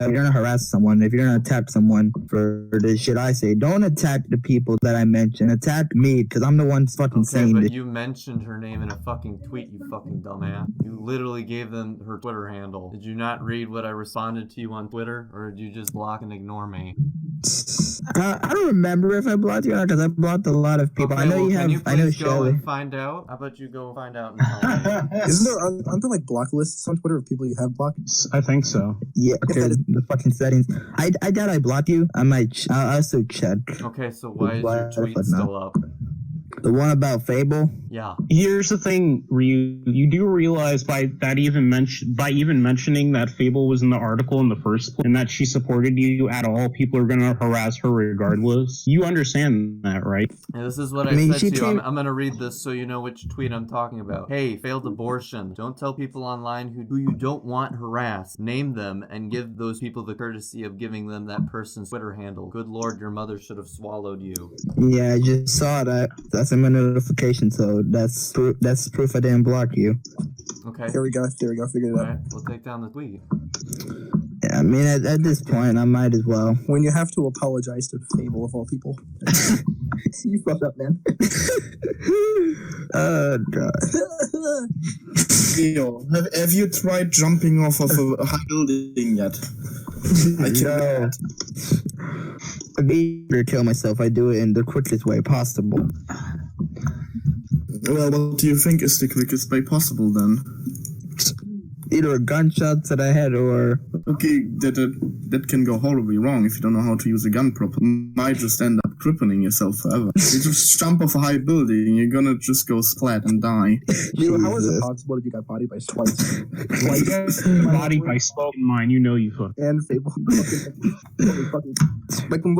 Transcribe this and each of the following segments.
if you're gonna harass someone, if you're gonna attack someone for the shit I say, don't attack the people that I mention. Attack me, because I'm the one fucking saying but this. you mentioned her name in a fucking tweet, you fucking dumbass. You literally gave them her Twitter handle. Did you not read what I responded to you on Twitter, or did you just block and ignore me? I don't remember if I blocked you or not, because I blocked a lot of people. Okay, I know well, you have. Can you I know please go Shelley. and find out? How about you go find out and tell me? Aren't there like block lists on Twitter of people you have blocked? I think so. Yeah, because the fucking settings. I doubt I blocked you. I'll also check. Okay, so why is your tweet still up? The one about Fable? Yeah. Here's the thing, Ryu. You do realize by even mentioning that Fable was in the article in the first place and that she supported you at all, people are gonna harass her regardless. You understand that, right? Yeah, this is what I said to you. I'm gonna read this so you know which tweet I'm talking about. Hey, failed abortion. Don't tell people online who you don't want harassed. Name them and give those people the courtesy of giving them that person's Twitter handle. Good Lord, your mother should have swallowed you. Yeah, I just saw that. That's in my notification, so that's proof I didn't block you. Okay. There we go. Figured it out. Alright, we'll take down the tweet. Yeah, I mean, at this point, I might as well. When you have to apologize to Fable of all people. You fucked up, man. Oh, God. Leo, have you tried jumping off of a high building yet? I can't. If I ever kill myself, I do it in the quickest way possible. Well, what do you think is the quickest way possible then? Either a gunshot to the head or... Okay, that can go horribly wrong if you don't know how to use a gun properly. You might just end up crippling yourself forever. You just jump off a high building, you're gonna just go splat and die. Dude, how is it possible that you got bodied by twice? Body by smoke in mine, you know you fuck. And Fable.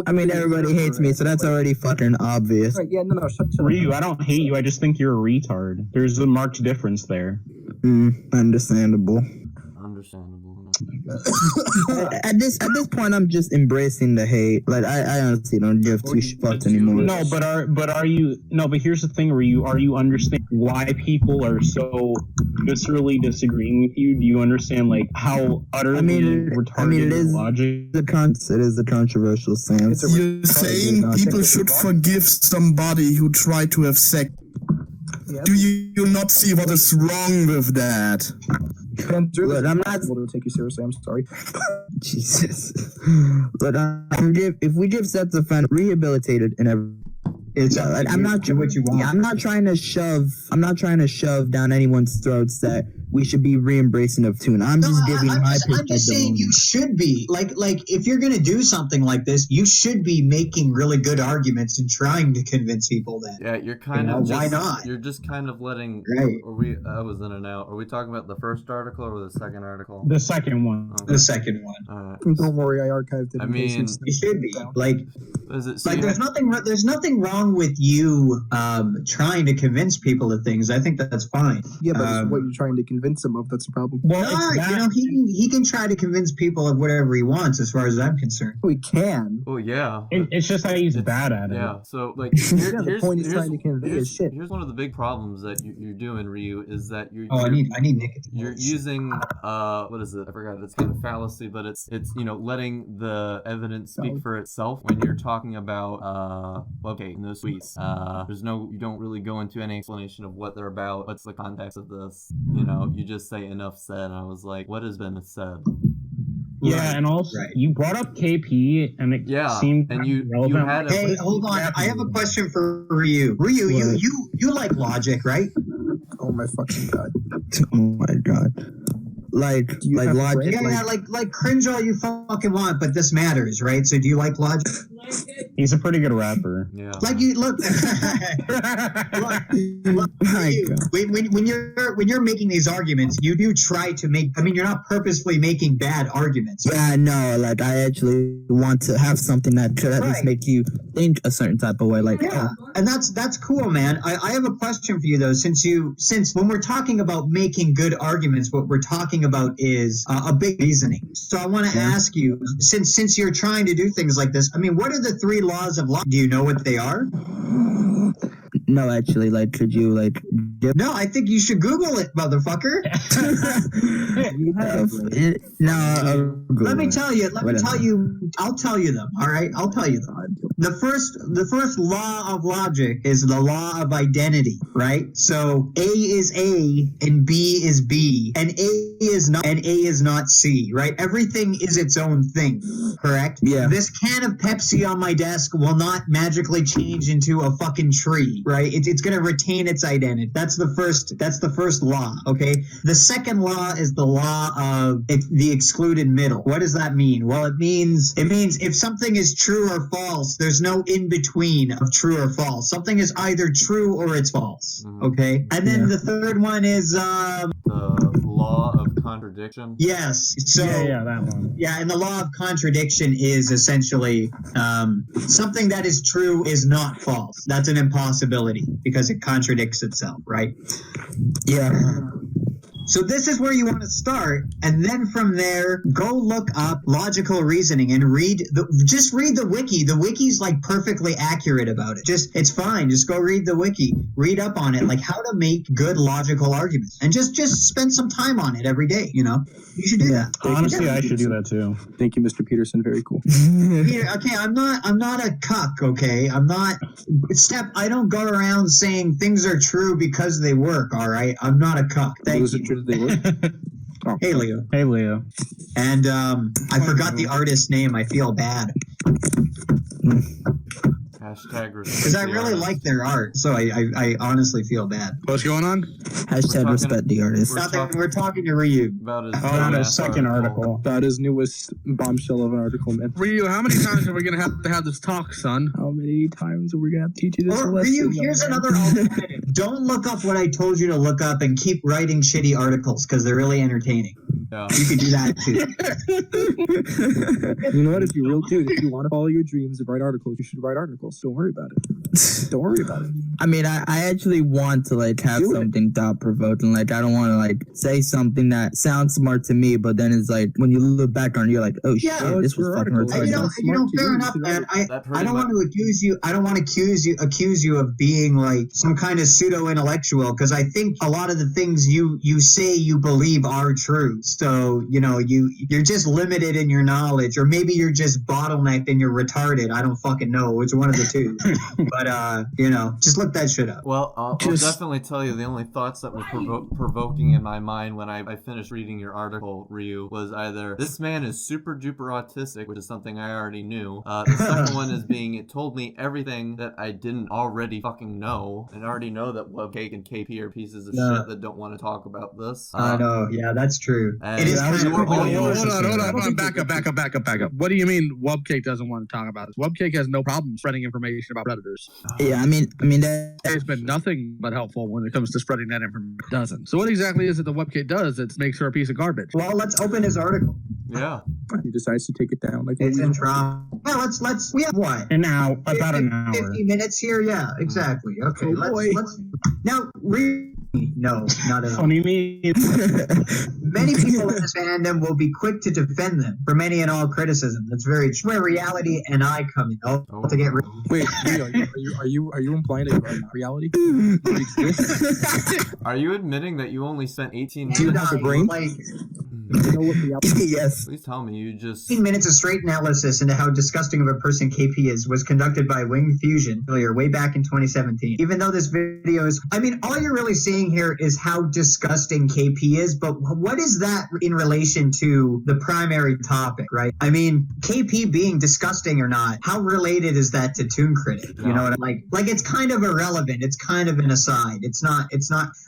I mean, everybody hates me, so that's already fucking obvious. Right, yeah, no, shut Ryu, I don't hate you, I just think you're a retard. There's a marked difference there. Understandable. At this point, I'm just embracing the hate. Like I honestly don't give two fucks anymore. No, but here's the thing, Ryu. Are you understand why people are so viscerally disagreeing with you? Do you understand like how utterly retarded logic? It is a controversial stance. You're saying people should forgive somebody who tried to have sex. Yeah. Do you not see what is wrong with that? Look, I'm not able to take you seriously. I'm sorry. Jesus. Look, if we give sex offender rehabilitated and everything. I'm not what you want. Yeah, I'm not trying to shove down anyone's throats that we should be re-embracing of tune. I'm just saying you should be like if you're gonna do something like this, you should be making really good arguments and trying to convince people that. Yeah, you're kind of why not? You're just kind of letting. Right. I was in and out. Are we talking about the first article or the second article? The second one. Okay. The second one. Don't worry, I archived it. I mean, it should be like. Is it, like there's nothing wrong with you trying to convince people of things. I think that's fine. Yeah, but it's what you're trying to convince them of that's the problem. Well, no, he can try to convince people of whatever he wants, as far as I'm concerned. We can. Oh yeah. It's just that he's bad at it. Yeah. So like, the point he's trying to convey is shit. Here's one of the big problems that you're doing, Ryu, is that you're. I need nicotine. You're using what is it? I forgot. It's kind of fallacy, but it's letting the evidence speak for itself when you're talking about in those tweets. You don't really go into any explanation of what they're about. What's the context of this? You just say enough said. And I was like, what has been said? Yeah, and also you brought up KP, and it seemed and you had. Hey, hold on! I have a question for Ryu. Ryu, you like logic, right? Oh my fucking god! Oh my god! Like logic? Yeah, like cringe all you fucking want, but this matters, right? So do you like logic? He's a pretty good rapper. Yeah. Like you look. When you're making these arguments, you do try to make. I mean, you're not purposefully making bad arguments. Yeah, no. Like I actually want to have something that could at least make you think a certain type of way. Like and that's cool, man. I have a question for you though. Since when we're talking about making good arguments, what we're talking about is a big reasoning. So I want to ask you, since you're trying to do things like this, I mean, what are the 3 laws of logic? Do you know what they are? No, actually, like, could you No, I think you should Google it, motherfucker. Let me tell you. I'll tell you them. All right, I'll tell you them. The first law of logic is the law of identity, right? So A is A and B is B, and A is not C, right? Everything is its own thing, correct? Yeah. This can of Pepsi on my desk will not magically change into a fucking tree, right? It's going to retain its identity. That's the first law, okay? The second law is the law of the excluded middle. What does that mean? Well, it means if something is true or false, there's no in between of true or false. Something is either true or it's false, okay? And then the third one is the law of contradiction. Yes. So yeah, that one. Yeah, and the law of contradiction is essentially something that is true is not false. That's an impossibility because it contradicts itself, right? Yeah. So this is where you want to start, and then from there, go look up logical reasoning and read the wiki. The wiki's like perfectly accurate about it. It's fine. Just go read the wiki. Read up on it, like how to make good logical arguments, and just spend some time on it every day. You know, you should do that. Honestly, I should do that too. Thank you, Mr. Peterson. Very cool. Peter, okay, I'm not a cuck. Okay, I'm not. I don't go around saying things are true because they work. All right, I'm not a cuck. Thank you. They work. Oh. Hey, Leo. Hey, Leo. And I forgot the artist's name. I feel bad. Hashtag because I really like their art, so I honestly feel bad. What's going on? Hashtag respect the artist. We're talking to Ryu about his second article. About his newest bombshell of an article, man. Ryu, how many times are we going to have this talk, son? How many times are we going to have to teach you this lesson? Ryu, here's another alternative. Don't look up what I told you to look up and keep writing shitty articles because they're really entertaining. Yeah. You can do that too. You know what? If you want to follow your dreams and write articles, you should write articles. Don't worry about it. Don't worry about it. I mean, I actually want to like have something thought provoking. Like I don't want to like say something that sounds smart to me, but then it's like when you look back on it, you're like, oh shit, this was fucking retarded. Fair enough, man. I don't want to accuse you. I don't want to accuse you of being like some kind of pseudo intellectual because I think a lot of the things you say you believe are true. So you know you're just limited in your knowledge, or maybe you're just bottlenecked and you're retarded. I don't fucking know. It's one of the two. But just look that shit up. Well, I'll definitely tell you the only thoughts that were provoking in my mind when I finished reading your article, Ryu, was either this man is super duper autistic, which is something I already knew. The second one is it told me everything that I didn't already fucking know, and I already know that Webcake and KP are pieces of shit that don't want to talk about this. I know, yeah, that's true. It is kind of hold on, back up. What do you mean Webcake doesn't want to talk about this? Webcake has no problem spreading information about predators. Yeah, I mean there's been nothing but helpful when it comes to spreading that information. It doesn't. So what exactly is it the Webcake does? It makes her a piece of garbage. Well, let's open his article. Yeah. He decides to take it down. Like it's in trial. Yeah, let's. We have what? About an hour. 50 minutes here. Yeah, exactly. Okay. Let's. Now, no, not at all. Funny me. Many people in this fandom will be quick to defend them for many and all criticism. That's very true. Where reality and I come in. To get wait, are you implying that reality? Are you admitting that you only spent 18 minutes? Do you have a brain? You know what reality? Yes. Please tell me you just 15 minutes of straight analysis into how disgusting of a person KP is was conducted by Winged Fusion earlier, way back in 2017. Even though this video is, I mean, all you're really seeing here is how disgusting KP is, but what is that in relation to the primary topic, right? I mean, KP being disgusting or not, how related is that to Toon Critic? You know what I'm like it's kind of irrelevant. It's kind of an aside. It's not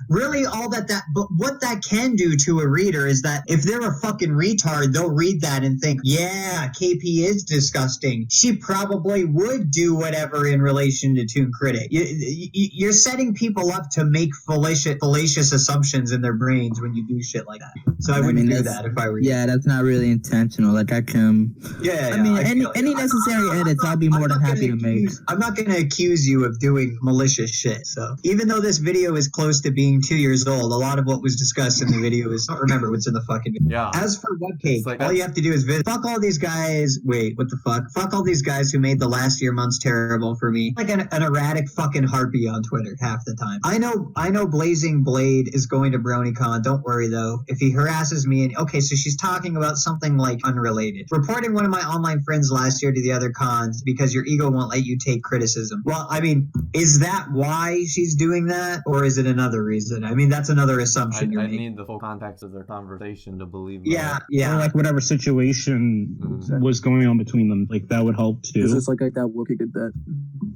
really all that, but what that can do to a reader is that if they're a fucking retard, they'll read that and think, yeah, KP is disgusting. She probably would do whatever in relation to Toon Critic. You're setting people up to make fallacious assumptions in their brains when you do shit like that. So I wouldn't do that if I were you. Yeah, that's not really intentional. Like I can. Yeah. I mean, any necessary edits, I'll be more than happy to make. I'm not going to accuse you of doing malicious shit. So even though this video is close to being 2 years old, a lot of what was discussed in the video is, don't remember what's in the fucking Yeah. As for Webcake, It's like all you have to do is visit. Fuck all these guys. Wait, what the fuck? Fuck all these guys who made the last year months terrible for me. Like an erratic fucking harpy on Twitter half the time. I know Blazing Blade is going to BronyCon. Don't worry though. If he harasses me and okay, so she's talking about something like unrelated. Reporting one of my online friends last year to the other cons because your ego won't let you take criticism. Well, I mean, is that why she's doing that? Or is it another reason? I mean, that's another assumption you're I making. need the full context of their conversation to believe Yeah, that. yeah. Or like whatever situation was going on between them, like that would help too. Is this like that Wookiee did that?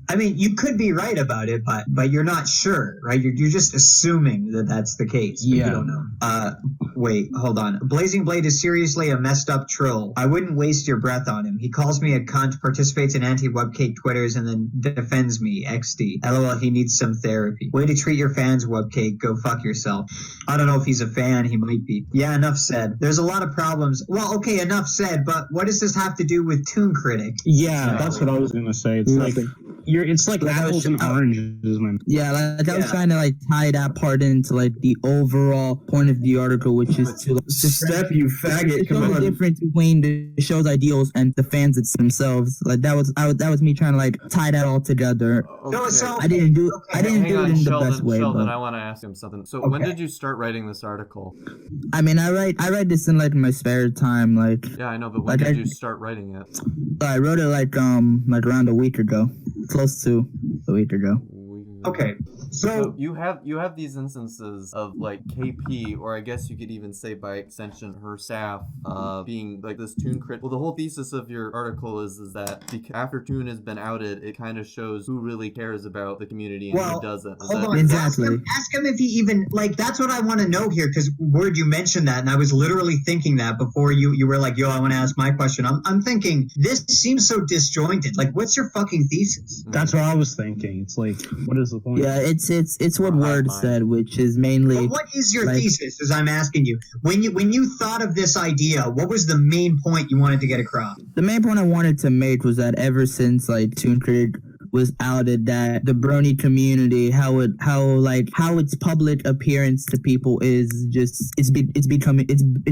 I mean, you could be right about it, but you're not sure, right? You're just assuming that that's the case. But Yeah. You don't know. Wait, hold on. Blazing Blade is seriously a messed up troll. I wouldn't waste your breath on him. He calls me a cunt, participates in anti-Webcake Twitters, and then defends me. XD. LOL, he needs some therapy. Way to treat your fans, Webcake. Go fuck yourself. I don't know if he's a fan. He might be. Yeah, enough said. There's a lot of problems. Well, okay, enough said, but what does this have to do with Toon Critic? Yeah, that's what I was gonna say. It's like it's like apples and oranges, man. Yeah, like I was trying to like tie that part into like the overall point of the article, which is to Steph, you faggot. to Come show the on. difference between the show's ideals and the fans themselves. Like that was me trying to like tie that all together. Okay. So- I didn't do Hang it in on, the Sheldon, best way. Sheldon, But, I want to ask him something. So when Okay. did you start writing this article? I mean, I write this in like my spare time. Like Yeah, I know, but when Like, did I- you start writing it? I wrote it like around a week ago, close to a week ago. Okay. So you have these instances of like KP, or I guess you could even say by extension her staff, being like this Toon crit. Well, the whole thesis of your article is that after Toon has been outed, it kind of shows who really cares about the community and who doesn't. Is Hold that- on. Exactly. Ask him if he even like. That's what I want to know here, because Word, you mentioned that, and I was literally thinking that before you were like, "Yo, I want to ask my question." I'm thinking this seems so disjointed. Like, what's your fucking thesis? That's what I was thinking. It's like, what is the point? Yeah, it's what Well, Word mine. said, which is mainly. But what is your like- thesis? As I'm asking you, when you thought of this idea, what was the main point you wanted to get across? The main point I wanted to make was that ever since like Toon Critic was outed, that the brony community, how its public appearance to people is just it's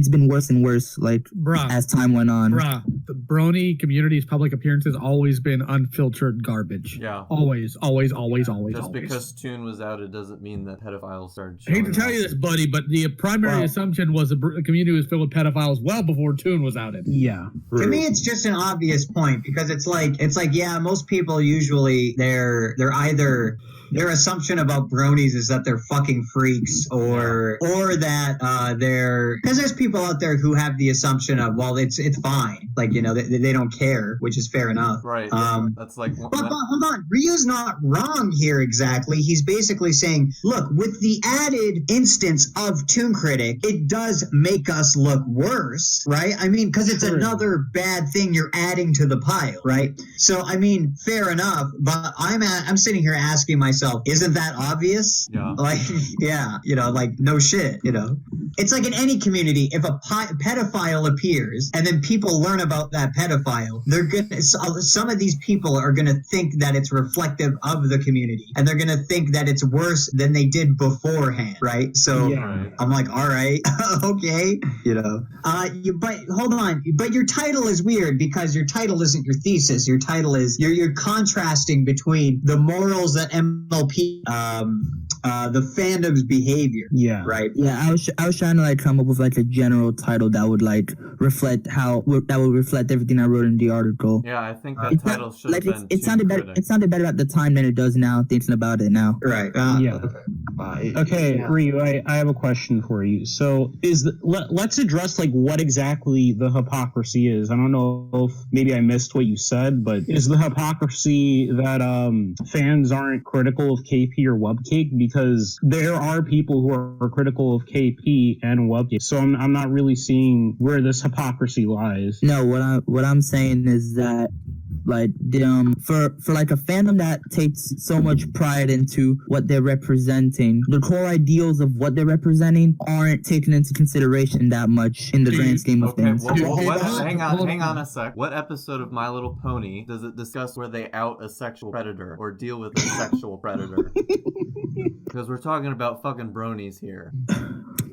been worse and worse like Bruh. as time went on. Bruh, the brony community's public appearance has always been unfiltered garbage. Yeah. Always. Just because Toon was outed doesn't mean that pedophiles started. I hate to showing tell up. you this, buddy, but the primary Well- assumption was the community was filled with pedophiles well before Toon was outed. Yeah. To me, it's just an obvious point, because it's like yeah, most people usually they're either their assumption about bronies is that they're fucking freaks, or that they're, because there's people out there who have the assumption of, well, it's fine, like, you know, they don't care, which is fair enough. Right. That's like. But hold on, Ryu's not wrong here exactly. He's basically saying, look, with the added instance of Toon Critic, it does make us look worse, right? I mean, because it's another bad thing you're adding to the pile, right? So, I mean, fair enough, but I'm sitting here asking myself, isn't that obvious? Yeah. Like, yeah, you know, like, no shit, you know? It's like in any community, if a pedophile appears and then people learn about that pedophile, they're gonna, some of these people are gonna think that it's reflective of the community, and they're gonna think that it's worse than they did beforehand, right? So Yeah. I'm like, all right, okay, you know. But hold on, but your title is weird, because your title isn't your thesis. Your title is you're contrasting between the morals that MLP, the fandom's behavior. Yeah. Right. Yeah, I was trying to like come up with like a general title that would like reflect everything I wrote in the article. Yeah, I think that It's title not, should like have been. it sounded Toon better. Critic. It sounded better at the time than it does now. Thinking about it now. Right. Yeah. Okay, Ryu, I have a question for you. So let's address like what exactly the hypocrisy is. I don't know if maybe I missed what you said, but is the hypocrisy that fans aren't critical of KP or Webcake? Because there are people who are critical of KP and Webcake. So I'm not really seeing where this hypocrisy lies. No, what I'm saying is that like for like a fandom that takes so much pride into what they're representing, the core ideals of what they're representing aren't taken into consideration that much in the grand scheme of Okay, things. hang on a sec. What episode of My Little Pony does it discuss where they out a sexual predator or deal with a sexual predator? Because we're talking about fucking bronies here.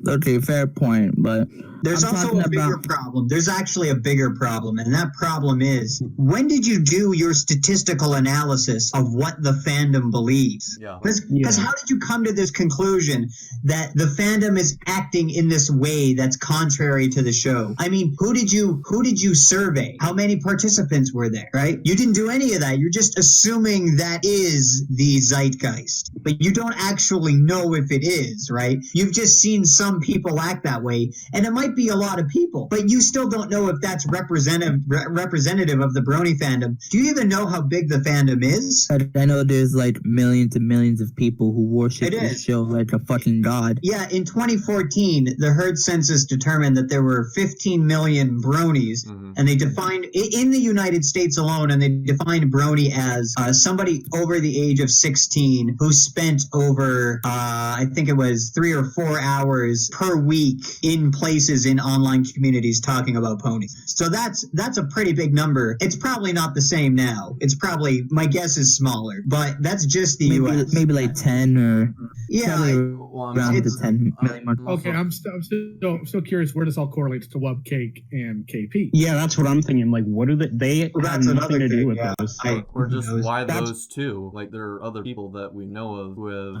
Okay, fair point, but There's I'm also talking a bigger about- problem. There's actually a bigger problem, and that problem is, when did you do your statistical analysis of what the fandom believes? Yeah. Because how did you come to this conclusion that the fandom is acting in this way that's contrary to the show? I mean, who did you survey? How many participants were there, right? You didn't do any of that. You're just assuming that is the zeitgeist, but you don't actually know if it is, right? You've just seen some people act that way, and it might be a lot of people, but you still don't know if that's representative of the brony fandom. Do you even know how big the fandom is? I know there's like millions and millions of people who worship this show like a fucking god. Yeah, in 2014, the herd census determined that there were 15 million bronies, and they defined, in the United States alone, and they defined brony as somebody over the age of 16 who spent over, I think it was 3 or 4 hours per week in places in online communities talking about ponies. So that's a pretty big number. It's probably not the same now. It's probably, my guess is smaller, but that's just the US. Maybe like 10 or around the 10 million mark. Okay, I'm still curious where this all correlates to Webcake and KP. Yeah, that's what I'm thinking. Like, what do they Well, have that's nothing another to do thing, with yeah. this? Or just why That's- those two? Like, there are other people that we know of who have,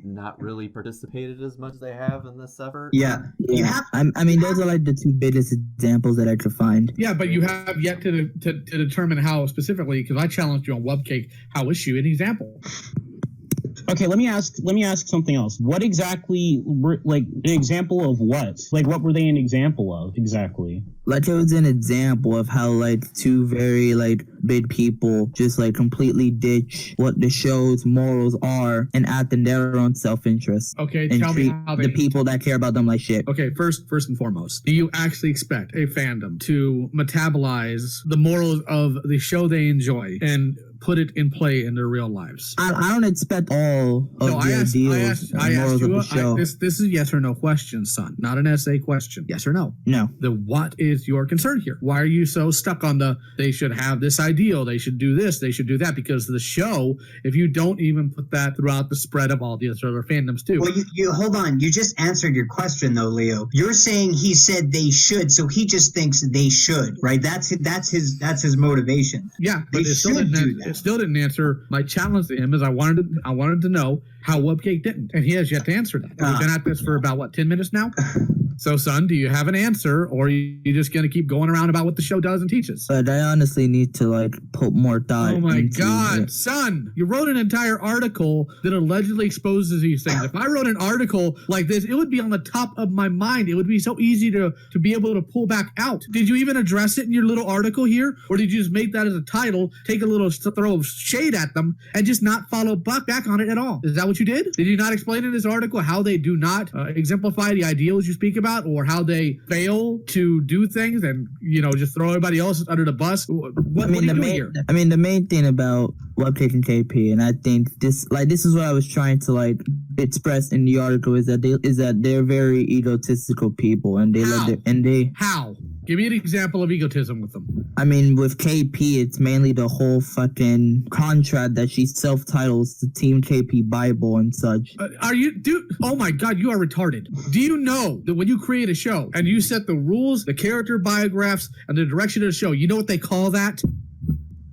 not really participated as much as they have in this effort. Yeah. You Yeah, have I mean, those are like the two biggest examples that I could find. Yeah, but you have yet to determine how specifically, because I challenged you on Webcake, how issue an example. Okay, let me ask something else. What exactly were, like, an example of what? Like, what were they an example of exactly? Like, it was an example of how like two very like big people just like completely ditch what the show's morals are and act in their own self-interest. Okay, And tell me treat how the people that care about them like shit. Okay, first and foremost, do you actually expect a fandom to metabolize the morals of the show they enjoy and put it in play in their real lives? I don't expect all of the ideals and morals of the show. This is a yes or no question, son, not an essay question. Yes or no? No. Then what is your concern here? Why are you so stuck on they should have this ideal, they should do this, they should do that? Because the show, if you don't even put that throughout the spread of all the other fandoms too. Well, you hold on. You just answered your question though, Leo. You're saying he said they should, so he just thinks they should, right? That's his motivation. Yeah, They but it still didn't answer my challenge to him. Is I wanted to know how Webcake didn't, and he has yet to answer that. We've been at this for about 10 minutes now. So, son, do you have an answer, or are you just going to keep going around about what the show does and teaches? But I honestly need to like put more thought. Oh my into God, it. son! You wrote an entire article that allegedly exposes these things. If I wrote an article like this, it would be on the top of my mind. It would be so easy to be able to pull back out. Did you even address it in your little article here, or did you just make that as a title, take a little throw of shade at them, and just not follow back on it at all? Is that what you did? Did you not explain in this article how they do not exemplify the ideals you speak about, or how they fail to do things and just throw everybody else under the bus? What are you doing here? I mean, the main thing about Webcake and KP, and I think this is what I was trying to like express in the article, is that they're very egotistical people, and How? Give me an example of egotism with them. I mean, with KP, it's mainly the whole fucking contract that she self-titles the Team KP Bible and such. Are you, dude? Oh my God, you are retarded. Do you know that when you create a show and you set the rules, the character biographs, and the direction of the show, you know what they call that?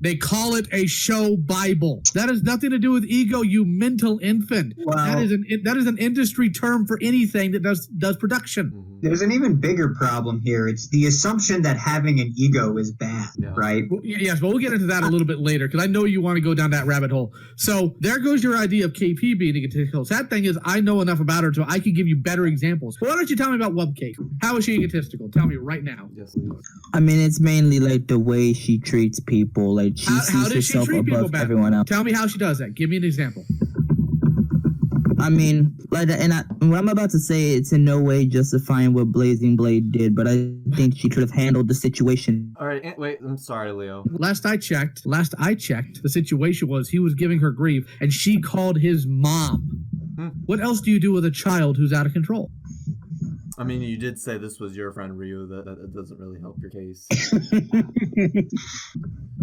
They call it a show Bible. That has nothing to do with ego, you mental infant. Wow. That is an industry term for anything that does production. There's an even bigger problem here. It's the assumption that having an ego is bad, right? Well, yes, but we'll get into that a little bit later because I know you want to go down that rabbit hole. So there goes your idea of KP being egotistical. Sad thing is, I know enough about her so I can give you better examples. Why don't you tell me about Webcake? How is she egotistical? Tell me right now. Yes, please. I mean, it's mainly like the way she treats people. Like she How sees does she herself treat people above bad? everyone else. Tell me how she does that. Give me an example. I mean, what I'm about to say, it's in no way justifying what Blazing Blade did, but I think she could have handled the situation. All right, wait. I'm sorry, Leo. Last I checked, the situation was he was giving her grief, and she called his mom. What else do you do with a child who's out of control? I mean, you did say this was your friend Ryu. That doesn't really help your case.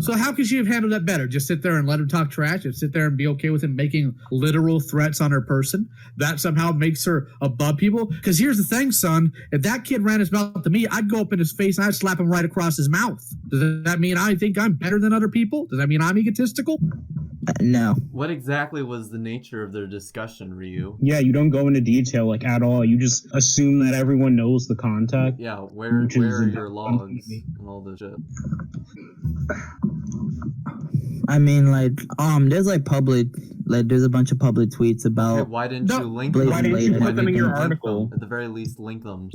So how could she have handled that better? Just sit there and let him talk trash and sit there and be okay with him making literal threats on her person? That somehow makes her above people? Because here's the thing, son. If that kid ran his mouth to me, I'd go up in his face and I'd slap him right across his mouth. Does that mean I think I'm better than other people? Does that mean I'm egotistical? No. What exactly was the nature of their discussion, Ryu? Yeah, you don't go into detail like at all. You just assume that everyone knows the contact. Yeah, where are your logs and all this shit? I mean, like, there's like public, like, there's a bunch of public tweets about. Okay, why didn't you link Blade them? Why didn't you put them in your article? At the very least, link them.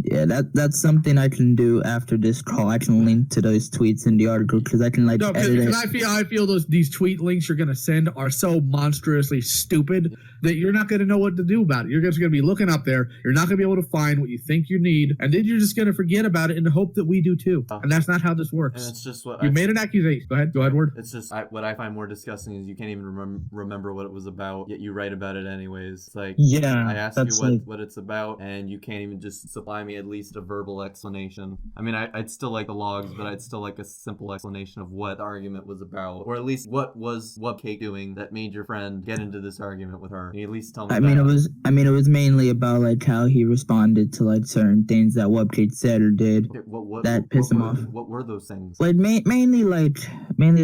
Yeah, that's something I can do after this call. I can link to those tweets in the article because I can like No, edit it. because I feel these tweet links you're gonna send are so monstrously stupid that you're not gonna know what to do about it. You're just gonna be looking up there. You're not gonna be able to find what you think you need, and then you're just gonna forget about it in the hope that we do too. And that's not how this works. And it's just what you made an accusation. Go ahead, Ward. It's just what I find more disgusting is you can't even remember what it was about, yet you write about it anyways. It's like, yeah, I asked you what it's about, and you can't even just supply me at least a verbal explanation. I mean, I'd still like the logs, but I'd still like a simple explanation of what the argument was about, or at least what was Wubcake doing that made your friend get into this argument with her. Can you at least tell me? It was mainly about like how he responded to like certain things that Wubcake said or did that pissed him off. What were those things? Like mainly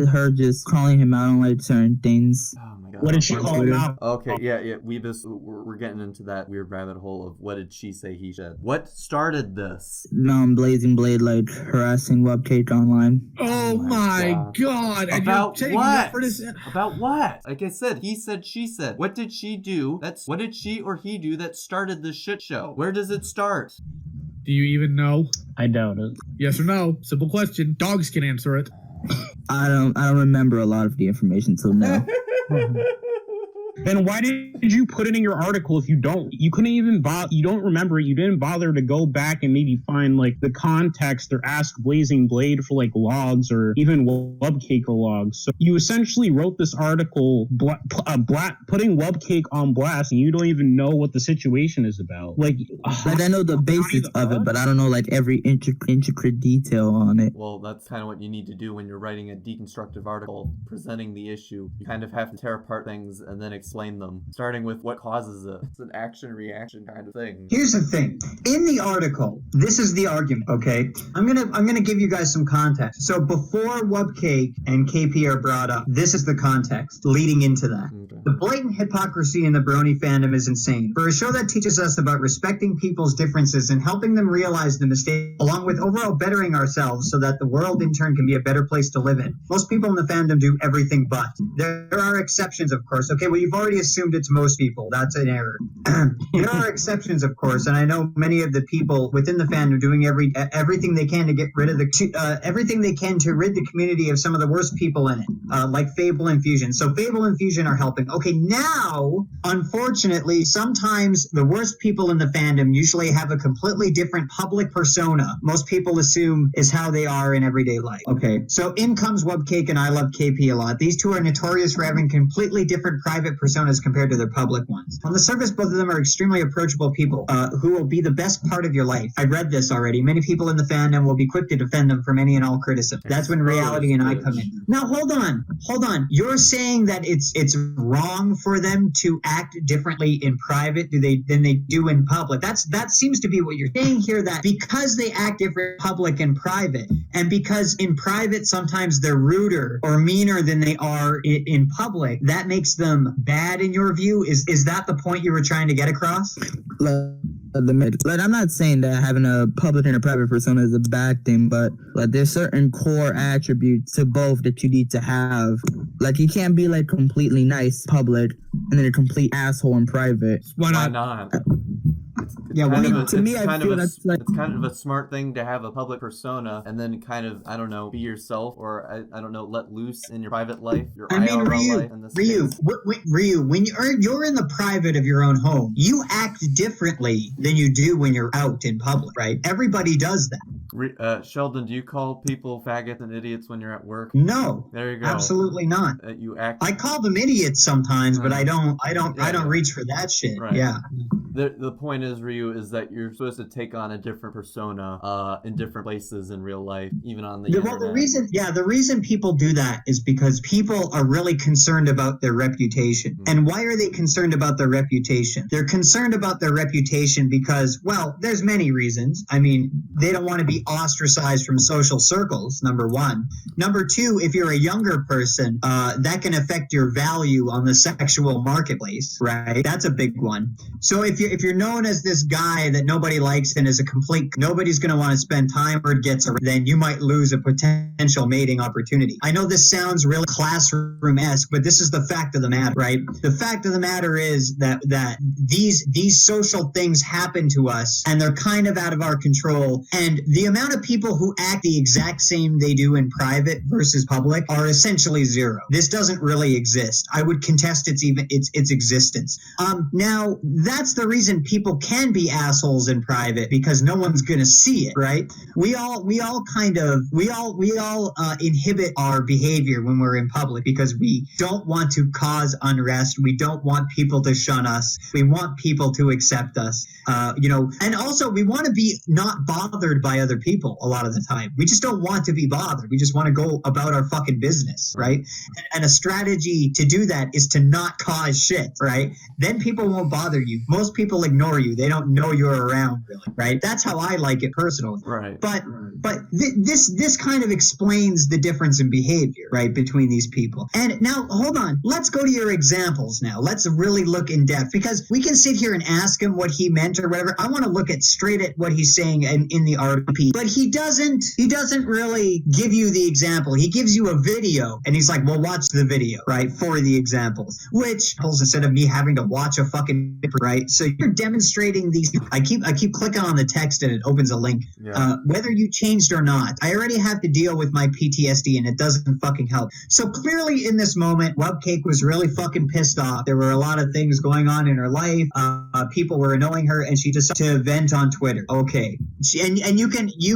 her just calling him out on like certain things. Oh my god. What did she call him out? Okay, yeah. We're getting into that weird rabbit hole of what did she say he said. What started this? Blazing Blade like harassing Wubcake online. Oh my god. And about what? For this... About what? Like I said, he said, she said. What did she do? What did she or he do that started this shit show? Where does it start? Do you even know? I doubt it. Yes or no? Simple question. Dogs can answer it. I don't remember a lot of the information, so no. Then why did you put it in your article if you couldn't even you don't remember it, you didn't bother to go back and maybe find like the context or ask Blazing Blade for like logs or even Wubcake for logs. So you essentially wrote this article putting Wubcake on blast and you don't even know what the situation is about. Like I know the basics of it, but I don't know like every intricate detail on it. Well, that's kind of what you need to do when you're writing a deconstructive article presenting the issue. You kind of have to tear apart things and then explain them, starting with what causes it. It's an action-reaction kind of thing. Here's the thing. In the article, this is the argument, okay? I'm gonna give you guys some context. So before Wubcake and KP are brought up, this is the context leading into that. Okay. The blatant hypocrisy in the Brony fandom is insane. For a show that teaches us about respecting people's differences and helping them realize the mistake, along with overall bettering ourselves so that the world in turn can be a better place to live in. Most people in the fandom do everything but. There are exceptions, of course. Okay, well, you've already assumed it's most people. That's an error. There are exceptions, of course, and I know many of the people within the fandom doing everything they can to get rid of everything they can to rid the community of some of the worst people in it, like Fable and Fusion. So Fable and Fusion are helping. Okay, now, unfortunately, sometimes the worst people in the fandom usually have a completely different public persona. Most people assume is how they are in everyday life. Okay, so in comes Wubcake and I Love KP a lot. These two are notorious for having completely different private personas compared to their public ones. On the surface, both of them are extremely approachable people who will be the best part of your life. I read this already. Many people in the fandom will be quick to defend them from any and all criticism. That's when reality and I come in. Now, hold on. You're saying that it's wrong for them to act differently in private than they do in public. That seems to be what you're saying here, that because they act different in public and private, and because in private sometimes they're ruder or meaner than they are in public, that makes them bad in your view? Is that the point you were trying to get across? Like, I'm not saying that having a public and a private persona is a bad thing, but like there's certain core attributes to both that you need to have. Like you can't be like completely nice public and then a complete asshole in private. Why not? Yeah, to me, I feel that's like it's kind of a smart thing to have a public persona and then kind of, I don't know, be yourself, or I don't know, let loose in your private life, your IRL life. Ryu, when you're in the private of your own home, you act differently than you do when you're out in public, right? Everybody does that. Sheldon, do you call people faggots and idiots when you're at work? No. There you go. Absolutely not. You act. I call them idiots sometimes, but I don't reach for that shit. Right. Yeah. The point is, Ryu, is that you're supposed to take on a different persona in different places in real life, even on the internet. The reason people do that is because people are really concerned about their reputation. And why are they concerned about their reputation? They're concerned about their reputation because, well, there's many reasons. I mean, they don't want to be ostracized from social circles, number one. Number two, if you're a younger person, that can affect your value on the sexual marketplace, right? That's a big one. So if you're known as this guy that nobody likes and is a complete, nobody's going to want to spend time or gets around, then you might lose a potential mating opportunity. I know this sounds really classroom-esque, but this is the fact of the matter, right? The fact of the matter is that these social things happen to us and they're kind of out of our control. And the amount of people who act the exact same they do in private versus public are essentially zero. This doesn't really exist. I would contest its existence. Now that's the reason people can be assholes in private, because no one's gonna see it, right? We all inhibit our behavior when we're in public because we don't want to cause unrest. We don't want people to shun us. We want people to accept us. And also we want to be not bothered by other people a lot of the time. We just don't want to be bothered. We just want to go about our fucking business, right? And a strategy to do that is to not cause shit, right? Then people won't bother you. Most people ignore you. They don't know you're around, really, right? That's how I like it personally. Right. But this kind of explains the difference in behavior, right, between these people. And now, hold on. Let's go to your examples now. Let's really look in depth, because we can sit here and ask him what he meant or whatever. I want to look straight at what he's saying in the article, but he doesn't really give you the example. He gives you a video and he's like, well, watch the video, right, for the examples, which instead of me having to watch a fucking, right? So you're demonstrating these. I keep clicking on the text and it opens a link. Yeah. Whether you changed or not, I already have to deal with my PTSD and it doesn't fucking help. So clearly in this moment, Webcake was really fucking pissed off. There were a lot of things going on in her life. People were annoying her and she decided to vent on Twitter. Okay. And you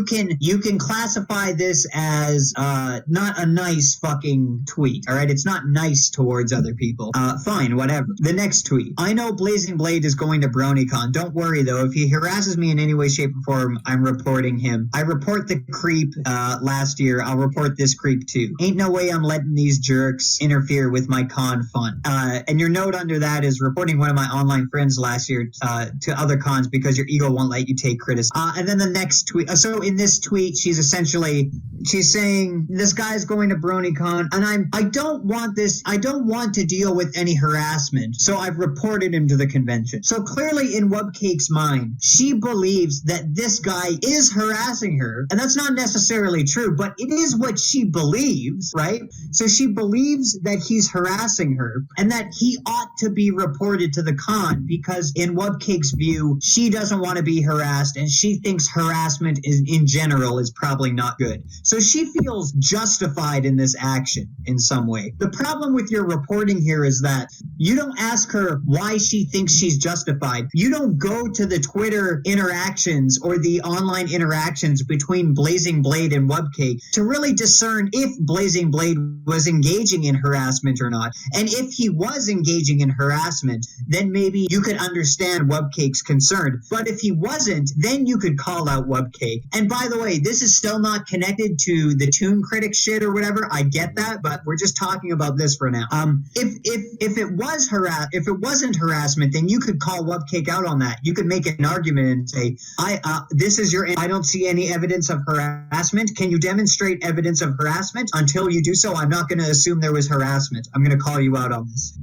can classify this as not a nice fucking tweet. All right. It's not nice towards other people. Fine, whatever. The next tweet. I know Blazing Blade is going to BronyCon. Don't worry though. If he harasses me in any way, shape, or form, I'm reporting him. I report the creep last year. I'll report this creep too. Ain't no way I'm letting these jerks interfere with my con fun. And your note under that is reporting one of my online friends last year to other cons because your ego won't let you take criticism. And then the next tweet. So in this tweet, she's saying this guy's going to BronyCon and I don't want this. I don't want to deal with any harassment. So I've reported him to the convention. So clearly in Webcake's mind, she believes that this guy is harassing her. And that's not necessarily true, but it is what she believes, right? So she believes that he's harassing her and that he ought to be reported to the con because in Webcake's view, she doesn't want to be harassed and she thinks harassment in general is probably not good. So she feels justified in this action in some way. The problem with your reporting here is that you don't ask her why she thinks she's justified. You don't go to the Twitter interactions or the online interactions between Blazing Blade and Webcake to really discern if Blazing Blade was engaging in harassment or not. And if he was engaging in harassment, then maybe you could understand Webcake's concern. But if he wasn't, then you could call out Webcake. And by the way, this is still not connected to the Toon Critic shit or whatever. I get that, but we're just talking about this for now. If it wasn't harassment, then you could call Webcake out on that. You could make an argument and say, I don't see any evidence of harassment. Can you demonstrate evidence of harassment? Until you do so, I'm not going to assume there was harassment. I'm going to call you out on this.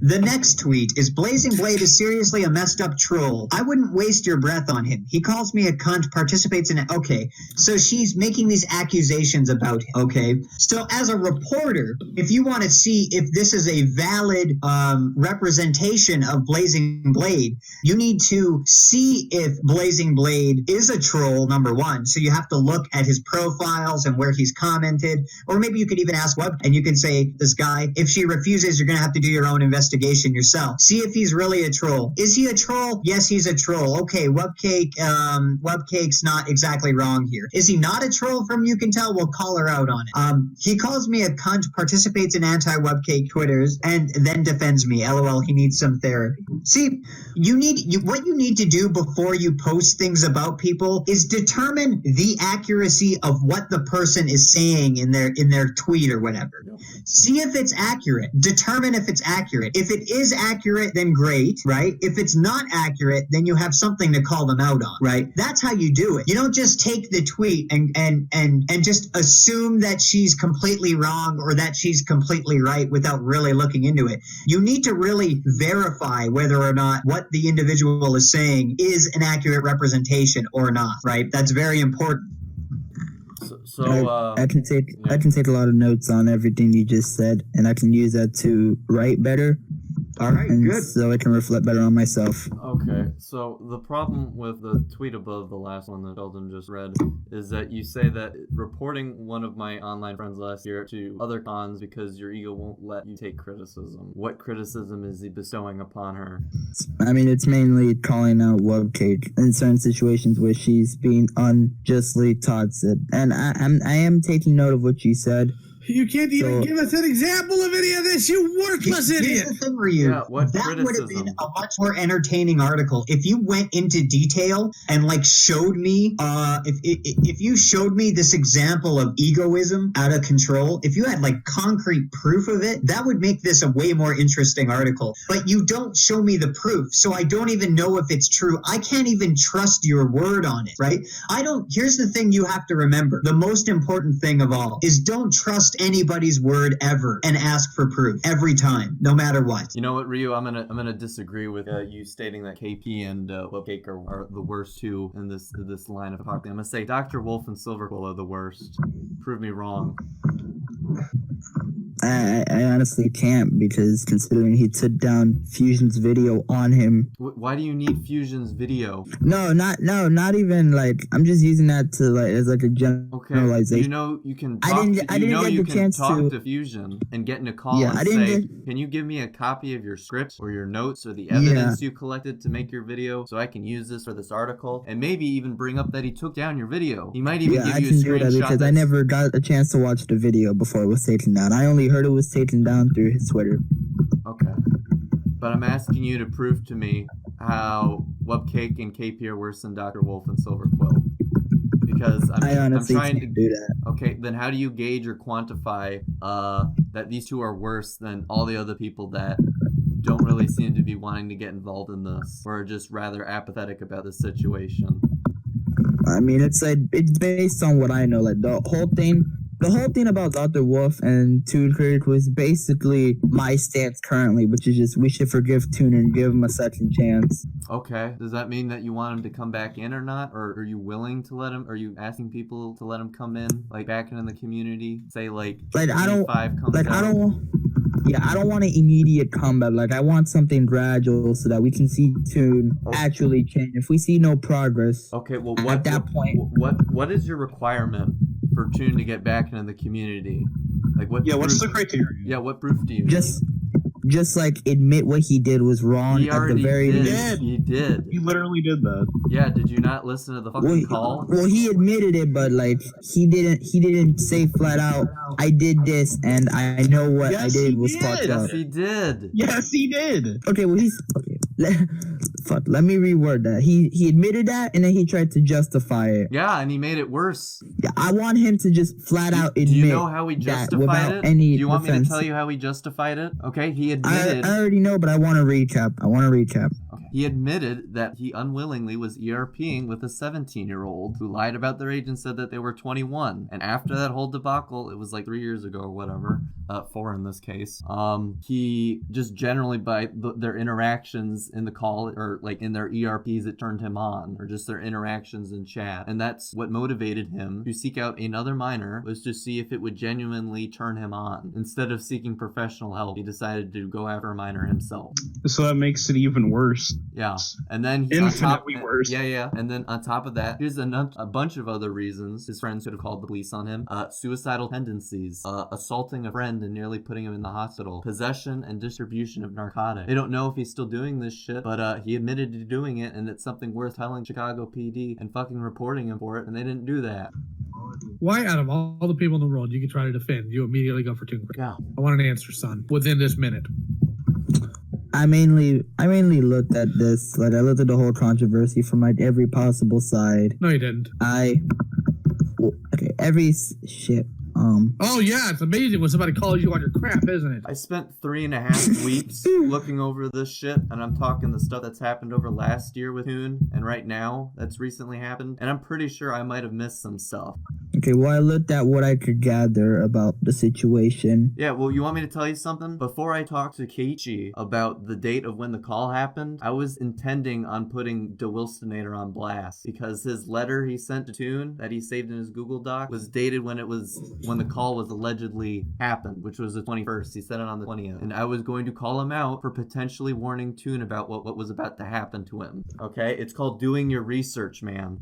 The next tweet is Blazing Blade is seriously a messed up troll. I wouldn't waste your breath on him. He calls me a cunt, participates in it. Okay, so she's making these accusations about him. Okay, so as a reporter, if you want to see if this is a valid representation of Blazing Blade, you need to see if Blazing Blade is a troll, number one. So you have to look at his profiles and where he's commented, or maybe you could even ask Web and you can say, this guy, if she refuses, you're going to have to do your own investigation yourself. See if he's really a troll. Is he a troll? Yes, he's a troll. Okay, Webcake's not exactly wrong here. Is he not a troll from You Can Tell? We'll call her out on it. He calls me a cunt, participates in anti-Webcake Twitters, and then defends me. LOL, he needs some therapy. See, what you need to do before you post things about people is determine the accuracy of what the person is saying in their tweet or whatever. See if it's accurate. Determine if it's accurate. If it is accurate, then great, right? If it's not accurate, then you have something to call them out on, right? That's how you do it. You don't just take the tweet and just assume that she's completely wrong or that she's completely right without really looking into it. You need to really verify whether or not what the individual is saying is an accurate representation or not, right? That's very important. I can take a lot of notes on everything you just said, and I can use that to write better. All right, good. So I can reflect better on myself. Okay, so the problem with the tweet above the last one that Sheldon just read is that you say that reporting one of my online friends last year to other cons because your ego won't let you take criticism. What criticism is he bestowing upon her? I mean, it's mainly calling out Webcake in certain situations where she's being unjustly taunted. And I am taking note of what you said. You can't even give us an example of any of this, you worthless idiot. Here's the thing for you. Yeah, what that would have criticism? been a much more entertaining article if you went into detail and like showed me if you showed me this example of egoism out of control. If you had like concrete proof of it, that would make this a way more interesting article. But you don't show me the proof, so I don't even know if it's true. I can't even trust your word on it, right? Here's the thing you have to remember. The most important thing of all is don't trust anybody's word ever and ask for proof every time, no matter what. You know what, Ryu? I'm gonna disagree with you stating that KP and Webcake are the worst two in this line of talking. I'm gonna say Dr. Wolf and Silverquill are the worst. Prove me wrong. I honestly can't, because considering he took down Fusion's video on him. Why do you need Fusion's video? No, not even like, I'm just using that to like as like a generalization. You know you can talk to Fusion and get in a call and say, can you give me a copy of your scripts or your notes or the evidence you collected to make your video so I can use this for this article, and maybe even bring up that he took down your video. He might even give you a screenshot. That because I never got a chance to watch the video before it was taken down. I only heard it was taken down through his Twitter. Okay. But I'm asking you to prove to me how Webcake and KP are worse than Dr. Wolf and Silverquill. Because I honestly I'm trying can't do that. Okay, then how do you gauge or quantify that these two are worse than all the other people that don't really seem to be wanting to get involved in this, or are just rather apathetic about the situation? I mean, it's based on what I know. Like the whole thing about Dr. Wolf and Toon Critic was basically my stance currently, which is just we should forgive Toon and give him a second chance. Okay. Does that mean that you want him to come back in or not? Or are you willing to let him? Are you asking people to let him come in, like back in the community? Say like I don't want an immediate comeback. Like I want something gradual so that we can see Toon actually change. If we see no progress, okay. Well, at that point, what is your requirement for Toon to get back into the community? Like what? Yeah, what's the criteria? Yeah, what proof do you need? Just like admit what he did was wrong at the very beginning. He did. He literally did that. Yeah, did you not listen to the fucking call? Well, he admitted it, but like he didn't say flat out, I did this and I know what I did was fucked up. Yes, he did. Yes, he did. Okay, well let me reword that. He admitted that and then he tried to justify it. Yeah, and he made it worse. Yeah, I want him to just flat out admit. Do you know how he justified it? Do you want me to tell you how he justified it? Okay, he admitted. I already know, but I want to recap. Okay. He admitted that he unwillingly was ERPing with a 17-year-old who lied about their age and said that they were 21. And after that whole debacle, it was like 3 years ago or whatever, 4 in this case, he just generally by their interactions in the call or like in their ERPs that turned him on, or just their interactions in chat. And that's what motivated him to seek out another minor, was to see if it would genuinely turn him on. Instead of seeking professional help, he decided to go after a minor himself. So that makes it even worse. Yeah. And then Infinitely worse. Yeah. And then on top of that, here's a bunch of other reasons his friends could have called the police on him. Suicidal tendencies, assaulting a friend and nearly putting him in the hospital, possession and distribution of narcotics. They don't know if he's still doing this shit, but he admitted to doing it, and it's something worth telling Chicago PD and fucking reporting him for it, and they didn't do that. Why, out of all the people in the world you could try to defend, you immediately go for Toon? Yeah. I want an answer, son, within this minute. I mainly looked at this, like I looked at the whole controversy from like every possible side. No, you didn't. Shit. Oh yeah, it's amazing when somebody calls you on your crap, isn't it? I spent 3.5 weeks looking over this shit, and I'm talking the stuff that's happened over last year with Hoon, and right now that's recently happened, and I'm pretty sure I might have missed some stuff. Okay, well, I looked at what I could gather about the situation. Yeah, well, you want me to tell you something? Before I talked to Keiichi about the date of when the call happened, I was intending on putting DeWilstonator on blast, because his letter he sent to Toon that he saved in his Google Doc was dated when the call was allegedly happened, which was the 21st. He said it on the 20th. And I was going to call him out for potentially warning Toon about what was about to happen to him. Okay? It's called doing your research, man.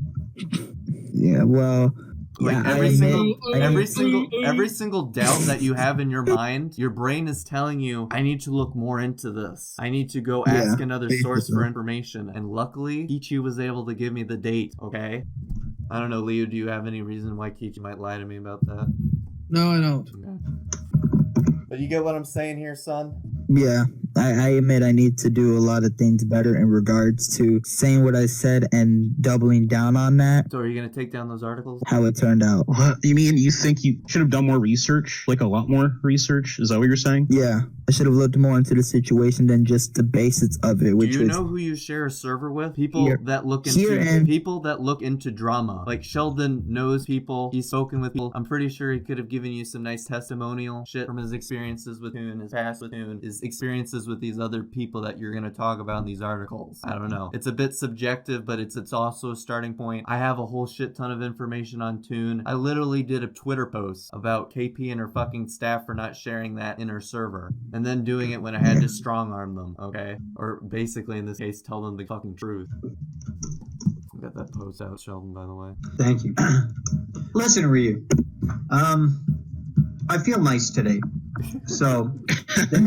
Yeah, well... Like yeah, every single doubt that you have in your mind, your brain is telling you, I need to look more into this. I need to go ask another source for information. And luckily, Keiichi was able to give me the date, okay? I don't know, Leo, do you have any reason why Keiichi might lie to me about that? No, I don't. Okay. But you get what I'm saying here, son? Yeah, I admit I need to do a lot of things better in regards to saying what I said and doubling down on that. So are you going to take down those articles? How it turned out. What? You mean you think you should have done more research? Like a lot more research? Is that what you're saying? Yeah. I should have looked more into the situation than just the basics of it. Which do you know who you share a server with? People that look into drama. Like Sheldon knows people. He's spoken with people. I'm pretty sure he could have given you some nice testimonial shit from his experiences with Hoon, his past with Hoon, his experiences with these other people that you're going to talk about in these articles. I don't know. It's a bit subjective, but it's also a starting point. I have a whole shit ton of information on Toon. I literally did a Twitter post about KP and her fucking staff for not sharing that in her server. And then doing it when I had to strong arm them, okay? Or basically, in this case, tell them the fucking truth. I got that post out, Sheldon, by the way. Thank you. Listen, Ryu. I feel nice today. So the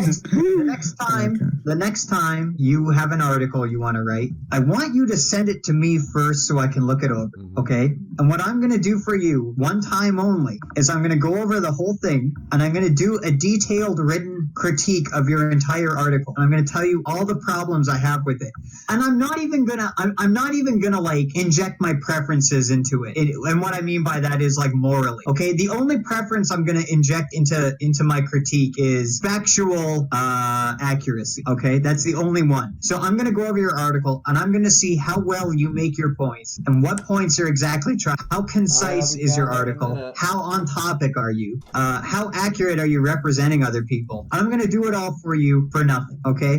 next time you have an article you want to write, I want you to send it to me first so I can look it over, okay? And what I'm going to do for you, one time only, is I'm going to go over the whole thing, and I'm going to do a detailed written critique of your entire article. And I'm going to tell you all the problems I have with it. And I'm not even gonna like inject my preferences into it. And what I mean by that is like morally, okay? The only preference I'm going to inject into my critique is factual accuracy, okay? That's the only one. So I'm going to go over your article, and I'm going to see how well you make your points and what points are exactly trying. How concise is your article? How on topic are you? How accurate are you representing other people? I'm going to do it all for you for nothing, okay?